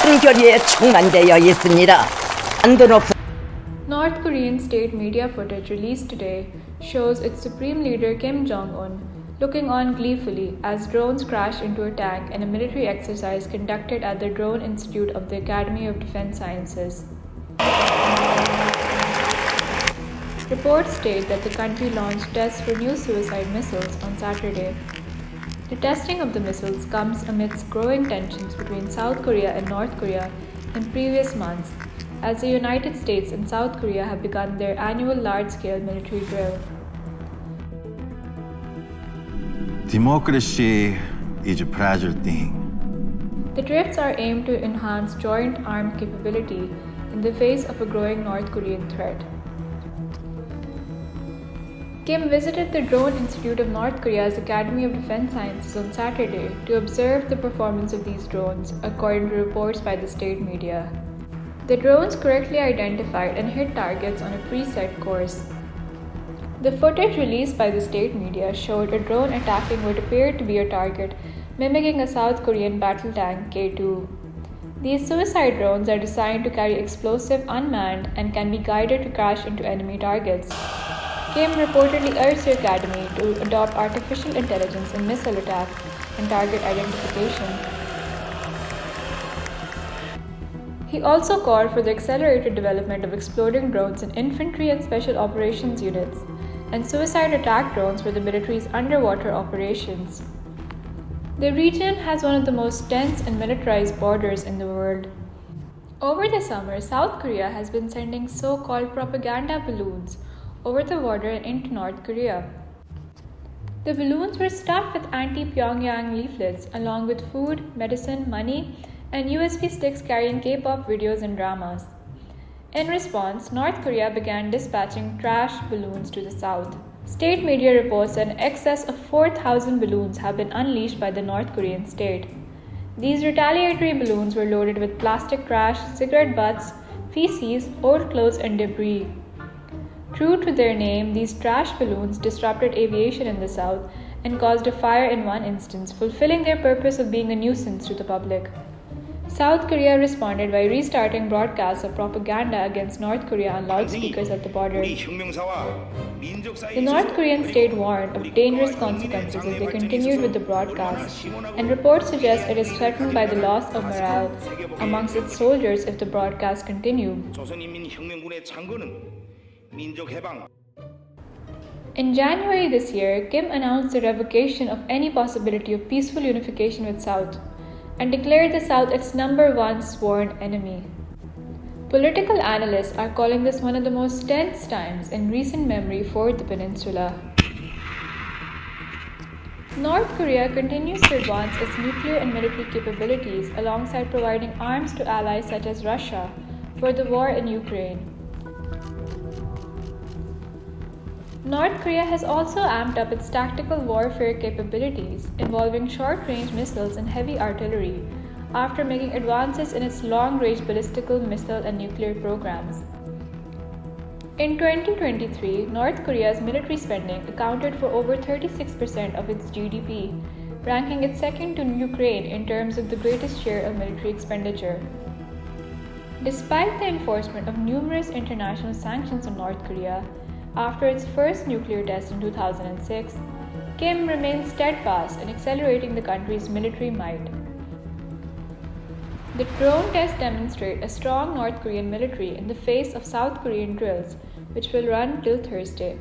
순결이에 충만되어 있습니다. 안도 높은 North Korean state media footage released today shows its supreme leader Kim Jong-Un looking on gleefully as drones crash into a tank in a military exercise conducted at the Drone Institute of the Academy of Defense Sciences. Reports state that the country launched tests for new suicide missiles on Saturday. The testing of the missiles comes amidst growing tensions between South Korea and North Korea in previous months, as the United States and South Korea have begun their annual large-scale military drill. Democracy is a fragile thing. The drifts are aimed to enhance joint armed capability in the face of a growing North Korean threat. Kim visited the Drone Institute of North Korea's Academy of Defense Sciences on Saturday to observe the performance of these drones, according to reports by the state media. The drones correctly identified and hit targets on a preset course. The footage released by the state media showed a drone attacking what appeared to be a target, mimicking a South Korean battle tank K-2. These suicide drones are designed to carry explosive unmanned and can be guided to crash into enemy targets. Kim reportedly urged the academy to adopt artificial intelligence in missile attack and target identification. He also called for the accelerated development of exploding drones in infantry and special operations units, and suicide attack drones for the military's underwater operations. The region has one of the most tense and militarized borders in the world. Over the summer, South Korea has been sending so-called propaganda balloons over the border and into North Korea. The balloons were stuffed with anti-Pyongyang leaflets along with food, medicine, money, and USB sticks carrying K-pop videos and dramas. In response, North Korea began dispatching trash balloons to the south. State media reports that in excess of 4,000 balloons have been unleashed by the North Korean state. These retaliatory balloons were loaded with plastic trash, cigarette butts, feces, old clothes, and debris. True to their name, these trash balloons disrupted aviation in the south and caused a fire in one instance, fulfilling their purpose of being a nuisance to the public. South Korea responded by restarting broadcasts of propaganda against North Korea on loudspeakers at the border. The North Korean state warned of dangerous consequences if they continued with the broadcasts, and reports suggest it is threatened by the loss of morale amongst its soldiers if the broadcasts continue. In January this year, Kim announced the revocation of any possibility of peaceful unification with South and declared the South its #1 sworn enemy. Political analysts are calling this one of the most tense times in recent memory for the peninsula. North Korea continues to advance its nuclear and military capabilities alongside providing arms to allies such as Russia for the war in Ukraine. North Korea has also amped up its tactical warfare capabilities, involving short-range missiles and heavy artillery, after making advances in its long-range ballistical missile and nuclear programs. In 2023, North Korea's military spending accounted for over 36% of its GDP, ranking it second to Ukraine in terms of the greatest share of military expenditure. Despite the enforcement of numerous international sanctions on North Korea, after its first nuclear test in 2006, Kim remains steadfast in accelerating the country's military might. The drone tests demonstrate a strong North Korean military in the face of South Korean drills, which will run till Thursday.